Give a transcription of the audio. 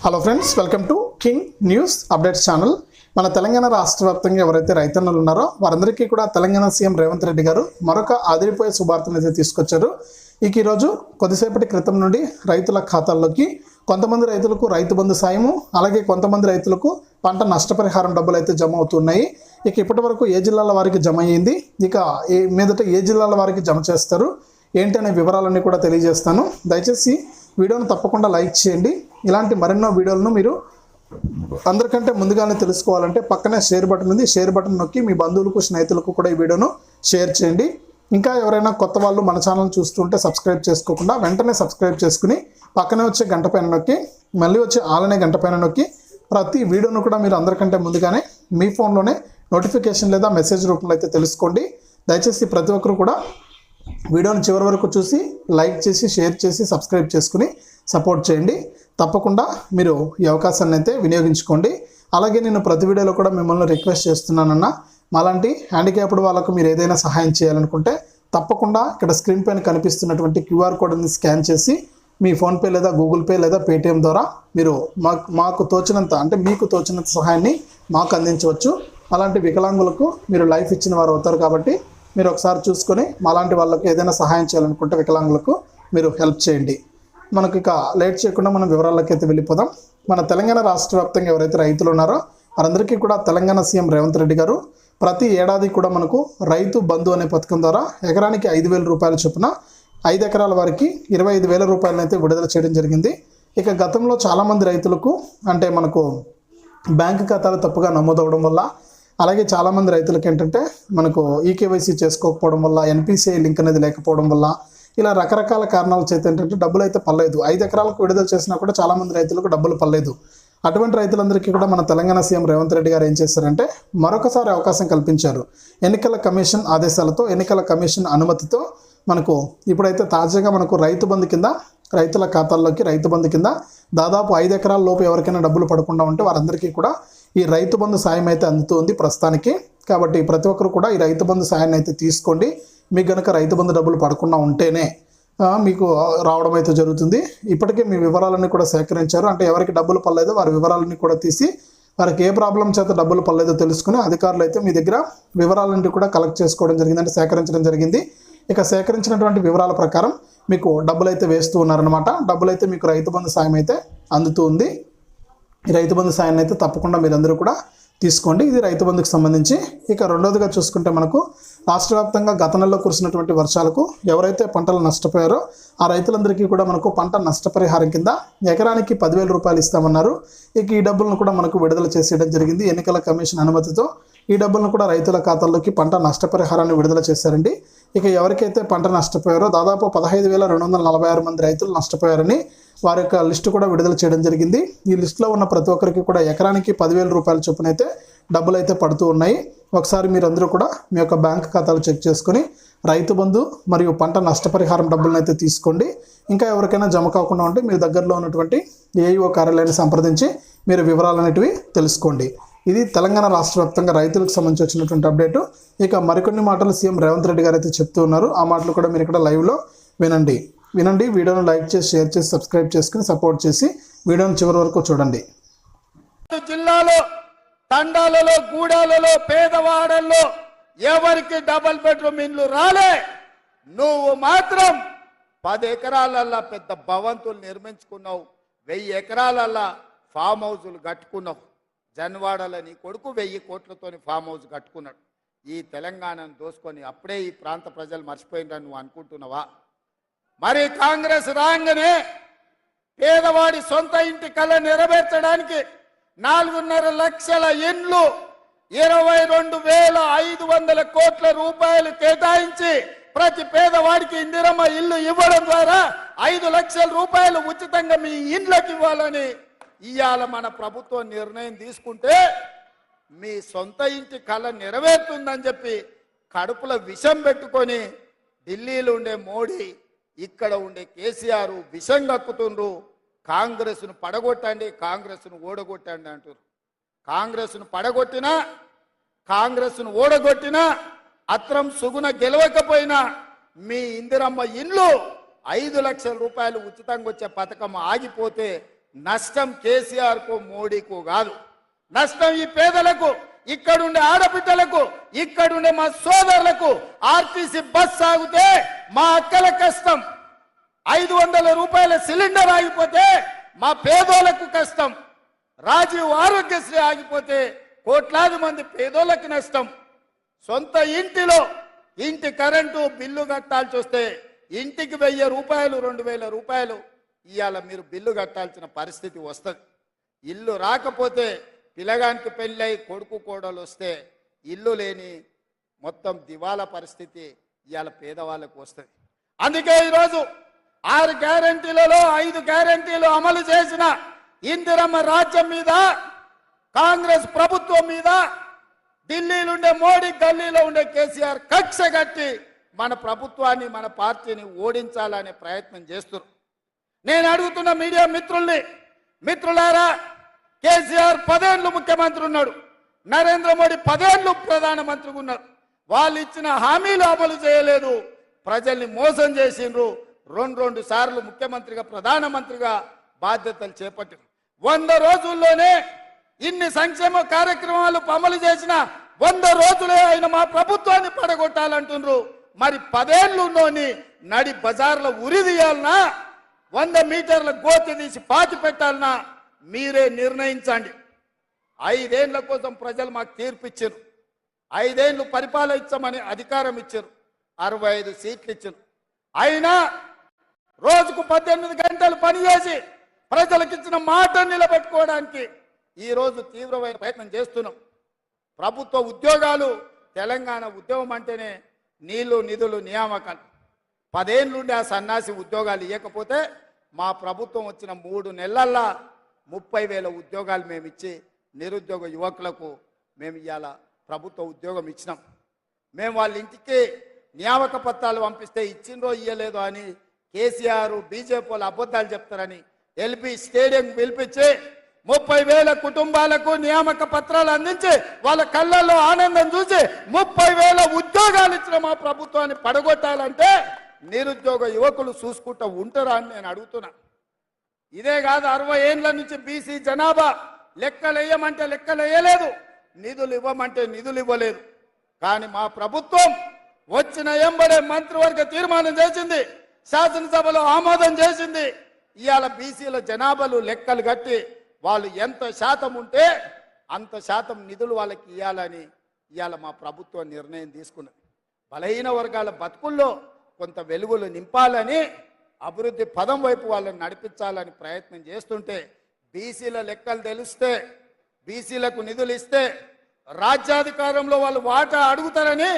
Hello friends, welcome to king news updates channel. మన తెలంగాణ రాష్ట్ర వ్యాప్తంగా ఎవరైతే రైతన్నలు ఉన్నారో వారందరికీ కూడా తెలంగాణ సీఎం రేవంత్ రెడ్డి గారు మరొక ఆదిరిపోయే శుభార్తను అయితే తీసుకొచ్చారు. ఈరోజు కొద్దిసేపటి క్రితం నుండి రైతుల ఖాతాల్లోకి కొంతమంది రైతులకు రైతు బంధు సాయము, అలాగే కొంతమంది రైతులకు పంట నష్టపరిహారం డబ్బులు అయితే జమ అవుతున్నాయి. ఇప్పటి వరకు ఏ జిల్లాల వారికి జమ అయ్యింది, మీదట ఏ జిల్లాల వారికి జమ చేస్తారు ఏంటి అనే వివరాలన్నీ కూడా తెలియజేస్తాను. దయచేసి వీడియోను తప్పకుండా లైక్ చేయండి. ఇలాంటి మరెన్నో వీడియోలను మీరు అందరికంటే ముందుగానే తెలుసుకోవాలంటే పక్కనే షేర్ బటన్ ఉంది, షేర్ బటన్ నొక్కి మీ బంధువులకు స్నేహితులకు కూడా ఈ వీడియోను షేర్ చేయండి. ఇంకా ఎవరైనా కొత్త వాళ్ళు మన ఛానల్ చూస్తుంటే సబ్స్క్రైబ్ చేసుకోకుండా వెంటనే సబ్స్క్రైబ్ చేసుకుని పక్కనే వచ్చే గంట పైన నొక్కి మళ్ళీ వచ్చే ఆలనే గంట పైన నొక్కి ప్రతి వీడియోను కూడా మీరు అందరికంటే ముందుగానే మీ ఫోన్లోనే నోటిఫికేషన్ లేదా మెసేజ్ రూపంలో అయితే తెలుసుకోండి. దయచేసి ప్రతి ఒక్కరు కూడా వీడియోని చివరి వరకు చూసి లైక్ చేసి షేర్ చేసి సబ్స్క్రైబ్ చేసుకుని సపోర్ట్ చేయండి. తప్పకుండా మీరు ఈ అవకాశాన్ని అయితే వినియోగించుకోండి. అలాగే నేను ప్రతి వీడియోలో కూడా మిమ్మల్ని రిక్వెస్ట్ చేస్తున్నానన్నా, మాలాంటి హ్యాండిక్యాప్డ్ వాళ్ళకు మీరు ఏదైనా సహాయం చేయాలనుకుంటే తప్పకుండా ఇక్కడ స్క్రీన్ పైన కనిపిస్తున్నటువంటి క్యూఆర్ కోడ్ని స్కాన్ చేసి మీ ఫోన్పే లేదా గూగుల్ పే లేదా పేటిఎం ద్వారా మీరు మాకు తోచినంత అంటే మీకు తోచినంత సహాయాన్ని మాకు అందించవచ్చు. అలాంటి వికలాంగులకు మీరు లైఫ్ ఇచ్చిన వారు అవుతారు కాబట్టి మీరు ఒకసారి చూసుకొని మాలాంటి వాళ్ళకు ఏదైనా సహాయం చేయాలనుకుంటే వికలాంగులకు మీరు హెల్ప్ చేయండి. మనకు లేట్ చేయకుండా మనం వివరాల్లోకి అయితే వెళ్ళిపోదాం. మన తెలంగాణ రాష్ట్ర వ్యాప్తంగా ఎవరైతే రైతులు ఉన్నారో వారందరికీ కూడా తెలంగాణ సీఎం రేవంత్ రెడ్డి గారు ప్రతి ఏడాది కూడా మనకు రైతు బంధు అనే పథకం ద్వారా ఎకరానికి 5,000 రూపాయల చొప్పున 5 ఎకరాల వారికి 25,000 రూపాయలను అయితే విడుదల చేయడం జరిగింది. గతంలో చాలామంది రైతులకు అంటే మనకు బ్యాంకు ఖాతాలు తప్పుగా నమోదవడం వల్ల, అలాగే చాలామంది రైతులకు ఏంటంటే మనకు ఈకేవైసీ చేసుకోకపోవడం వల్ల, ఎన్పిసిఐ లింక్ అనేది లేకపోవడం వల్ల, ఇలా రకరకాల కారణాల చేత ఏంటంటే డబ్బులు అయితే పర్లేదు. 5 ఎకరాలకు విడుదల చేసినా కూడా చాలామంది రైతులకు డబ్బులు పర్లేదు. అటువంటి రైతులందరికీ కూడా మన తెలంగాణ సీఎం రేవంత్ రెడ్డి గారు ఏం చేశారంటే మరొకసారి అవకాశం కల్పించారు. ఎన్నికల కమిషన్ ఆదేశాలతో, ఎన్నికల కమిషన్ అనుమతితో మనకు ఇప్పుడైతే తాజాగా మనకు రైతు బంధు కింద రైతుల ఖాతాల్లోకి రైతు బంధు కింద దాదాపు 5 ఎకరాల లోపు ఎవరికైనా డబ్బులు పడకుండా ఉంటే వారందరికీ కూడా ఈ రైతు బంధు సాయం అయితే అందుతుంది ప్రస్తుతానికి. కాబట్టి ప్రతి ఒక్కరు కూడా ఈ రైతు బంధు సాయాన్ని అయితే తీసుకోండి. మీకు కనుక రైతు బంధు డబ్బులు పడకుండా ఉంటేనే మీకు రావడం అయితే జరుగుతుంది. ఇప్పటికే మీ వివరాలన్నీ కూడా సేకరించారు. అంటే ఎవరికి డబ్బులు పడలేదో వారి వివరాలన్నీ కూడా తీసి వారికి ఏ ప్రాబ్లం చేత డబ్బులు పడలేదో తెలుసుకుని అధికారులు అయితే మీ దగ్గర వివరాలన్నీ కూడా కలెక్ట్ చేసుకోవడం జరిగింది, అంటే సేకరించడం జరిగింది. సేకరించినటువంటి వివరాల ప్రకారం మీకు డబ్బులు అయితే వేస్తూ ఉన్నారనమాట. డబ్బులు అయితే మీకు రైతు బంధు సాయం అయితే అందుతూ ఉంది. ఈ రైతు బంధు సాయాన్ని అయితే తప్పకుండా మీరందరూ కూడా తీసుకోండి. ఇది రైతు బంధుకు సంబంధించి. రెండోదిగా చూసుకుంటే మనకు రాష్ట్ర వ్యాప్తంగా గత నెలలో కురిసినటువంటి వర్షాలకు ఎవరైతే పంటలు నష్టపోయారో ఆ రైతులందరికీ కూడా మనకు పంట నష్టపరిహారం కింద ఎకరానికి 10,000 రూపాయలు ఇస్తామన్నారు. ఈ డబ్బులను కూడా మనకు విడుదల చేసేయడం జరిగింది. ఎన్నికల కమిషన్ అనుమతితో ఈ డబ్బులను కూడా రైతుల ఖాతాల్లోకి పంట నష్టపరిహారాన్ని విడుదల చేశారండి. ఎవరికైతే పంట నష్టపోయారో దాదాపు 15,246 మంది రైతులు నష్టపోయారని వారి యొక్క లిస్టు కూడా విడుదల చేయడం జరిగింది. ఈ లిస్టులో ఉన్న ప్రతి ఒక్కరికి కూడా ఎకరానికి 10,000 రూపాయల చొప్పున అయితే డబ్బులు అయితే పడుతూ ఉన్నాయి. ఒకసారి మీరందరూ కూడా మీ యొక్క బ్యాంక్ ఖాతాలు చెక్ చేసుకొని రైతు బంధు మరియు పంట నష్టపరిహారం డబ్బులను అయితే తీసుకోండి. ఇంకా ఎవరికైనా జమ కాకుండా ఉంటే మీ దగ్గరలో ఉన్నటువంటి ఏఈఓ కార్యాలయాన్ని సంప్రదించి మీరు వివరాలు అనేటివి తెలుసుకోండి. ఇది తెలంగాణ రాష్ట్ర వ్యాప్తంగా రైతులకు సంబంధించి వచ్చినటువంటి అప్డేటు. మరికొన్ని మాటలు సీఎం రేవంత్ రెడ్డి గారు అయితే చెప్తూ ఉన్నారు. ఆ మాటలు కూడా మీరు ఇక్కడ లైవ్లో వినండి. వీడియోను లైక్ చేసి షేర్ చేసి సబ్స్క్రైబ్ చేసుకుని సపోర్ట్ చేసి వీడియోను చివరి వరకు చూడండి. జిల్లాలో తండాలలో గూడాలలో పేదవాడల్లో ఎవరికి డబుల్ బెడ్రూమ్ ఇండ్లు రాలే. నువ్వు మాత్రం 10 ఎకరాలల్లా పెద్ద భవంతులు నిర్మించుకున్నావు, 1000 ఎకరాలల్లా ఫామ్ హౌజులు కట్టుకున్నావు. జన్వాడలో నీ కొడుకు 1000 కోట్లతోని ఫామ్ హౌస్ కట్టుకున్నాడు. ఈ తెలంగాణను దోసుకొని అప్పుడే ఈ ప్రాంత ప్రజలు మర్చిపోయిందని నువ్వు అనుకుంటున్నావా? మరి కాంగ్రెస్ రాగానే పేదవాడి సొంత ఇంటి కళ నెరవేర్చడానికి 4.5 లక్షల ఇండ్లు 22,500 కోట్ల రూపాయలు కేటాయించి ప్రతి పేదవాడికి ఇందిరమ్మ ఇల్లు ఇవ్వడం ద్వారా 5 లక్షల రూపాయలు ఉచితంగా మీ ఇండ్లకు ఇవ్వాలని ఇవాళ మన ప్రభుత్వం నిర్ణయం తీసుకుంటే మీ సొంత ఇంటి కళ నెరవేరుతుందని చెప్పి కడుపులో విషం పెట్టుకొని ఢిల్లీలో ఉండే మోడీ, ఇక్కడ ఉండే కేసీఆర్ విషం కక్కుతుండ్రు. కాంగ్రెస్ను పడగొట్టండి, కాంగ్రెస్ను ఓడగొట్టండి అంటారు. కాంగ్రెస్ను పడగొట్టినా కాంగ్రెస్ను ఓడగొట్టినా అత్రం సుగుణ గెలవకపోయినా మీ ఇందిరమ్మ ఇల్లు 5 లక్షల రూపాయలు ఉచితంగా వచ్చే పథకం ఆగిపోతే నష్టం కేసీఆర్కు మోడీకు కాదు, నష్టం ఈ పేదలకు, ఇక్కడుండే ఆడబిడ్డలకు, ఇక్కడుండే మా సోదరులకు. ఆర్టీసీ బస్ సాగితే మా అక్కల కష్టం, 500 రూపాయల సిలిండర్ ఆగిపోతే మా పేదోళ్లకు కష్టం, రాజీవ్ ఆరోగ్యశ్రీ ఆగిపోతే కోట్లాది మంది పేదోళ్ళకి నష్టం. సొంత ఇంటిలో ఇంటి కరెంటు బిల్లు కట్టాల్సి వస్తే ఇంటికి 1000 రూపాయలు 2000 రూపాయలు ఇవాళ మీరు బిల్లు కట్టాల్సిన పరిస్థితి వస్తుంది. ఇల్లు రాకపోతే పిల్లగానికి పెళ్ళై కొడుకు కోడలు వస్తే ఇల్లు లేని మొత్తం దివాలా పరిస్థితి ఇవాళ పేదవాళ్ళకు వస్తుంది. అందుకే ఈరోజు 6 గ్యారంటీలలో 5 గ్యారంటీలు అమలు చేసిన ఇందిరమ్మ రాజ్యం మీద, కాంగ్రెస్ ప్రభుత్వం మీద ఢిల్లీలో ఉండే మోడీ, గల్లీలో ఉండే కేసీఆర్ కక్ష కట్టి మన ప్రభుత్వాన్ని, మన పార్టీని ఓడించాలనే ప్రయత్నం చేస్తున్నారు. నేను అడుగుతున్న మీడియా మిత్రుల్ని, మిత్రులారా, కేసీఆర్ 10 ఏళ్ళు ముఖ్యమంత్రి ఉన్నాడు, నరేంద్ర మోడీ 10 ఏళ్ళు ప్రధానమంత్రిగా ఉన్నారు. వాళ్ళు ఇచ్చిన హామీలు అమలు చేయలేదు, ప్రజల్ని మోసం చేసిండ్రు. 2 సార్లు ముఖ్యమంత్రిగా, ప్రధానమంత్రిగా బాధ్యతలు చేపట్టారు. 100 రోజుల్లోనే ఇన్ని సంక్షేమ కార్యక్రమాలు అమలు చేసిన 100 రోజులే ఆయన మా ప్రభుత్వాన్ని పడగొట్టాలంటున్నారు. మరి 10 ఏళ్ళులోని నడి బజార్లో ఉరి తీయాలనా, 100 మీటర్ల గోతి తీసి పాతి పెట్టాలనా మీరే నిర్ణయించండి. 5 ఏళ్ల కోసం ప్రజలు మాకు తీర్పు ఇచ్చారు, 5 ఏళ్ళు పరిపాలించమని అధికారం ఇచ్చారు, 65 సీట్లు ఇచ్చారు. అయినా రోజుకు 18 గంటలు పనిచేసి ప్రజలకు ఇచ్చిన మాట నిలబెట్టుకోవడానికి ఈరోజు తీవ్రమైన ప్రయత్నం చేస్తున్నాం. ప్రభుత్వ ఉద్యోగాలు, తెలంగాణ ఉద్యమం అంటేనే నీళ్లు, నిధులు, నియామకాలు. 10 ఏళ్ళ నుండి ఆ సన్నాసి ఉద్యోగాలు ఇవ్వకపోతే మా ప్రభుత్వం వచ్చిన 3 నెలల్లో 30,000 ఉద్యోగాలు మేము ఇచ్చి నిరుద్యోగ యువకులకు మేము ఇవాళ ప్రభుత్వ ఉద్యోగం ఇచ్చినాం. మేము వాళ్ళ ఇంటికి నియామక పత్రాలు పంపిస్తే ఇచ్చిండ్రో ఇయ్యలేదో అని కేసీఆర్, బీజేపీ వాళ్ళు అబద్ధాలు చెప్తారని ఎల్బీ స్టేడియం పిలిపించి 30,000 కుటుంబాలకు నియామక పత్రాలు అందించి వాళ్ళ కళ్ళల్లో ఆనందం చూసి 30,000 ఉద్యోగాలు ఇచ్చిన మా ప్రభుత్వాన్ని పడగొట్టాలంటే నిరుద్యోగ యువకులు చూసుకుంటూ ఉంటారా అని నేను అడుగుతున్నా. ఇదే కాదు, 60 ఏళ్ల నుంచి బీసీ జనాభా లెక్కలు వేయమంటే లెక్కలు వేయలేదు, నిధులు ఇవ్వమంటే నిధులు ఇవ్వలేదు. కానీ మా ప్రభుత్వం వచ్చిన ఎంబడే మంత్రివర్గ తీర్మానం చేసింది, శాసనసభలో ఆమోదం చేసింది. ఇవాళ బీసీల జనాభాలు లెక్కలు కట్టి వాళ్ళు ఎంత శాతం ఉంటే అంత శాతం నిధులు వాళ్ళకి ఇవ్వాలని ఇవాళ మా ప్రభుత్వం నిర్ణయం తీసుకున్నది. బలహీన వర్గాల బతుకుల్లో కొంత వెలుగులు నింపాలని, అభివృద్ధి పదం వైపు వాళ్ళని నడిపించాలని ప్రయత్నం చేస్తుంటే బీసీల లెక్కలు తెలిస్తే, బీసీలకు నిధులు ఇస్తే రాజ్యాధికారంలో వాళ్ళు వాటా అడుగుతారని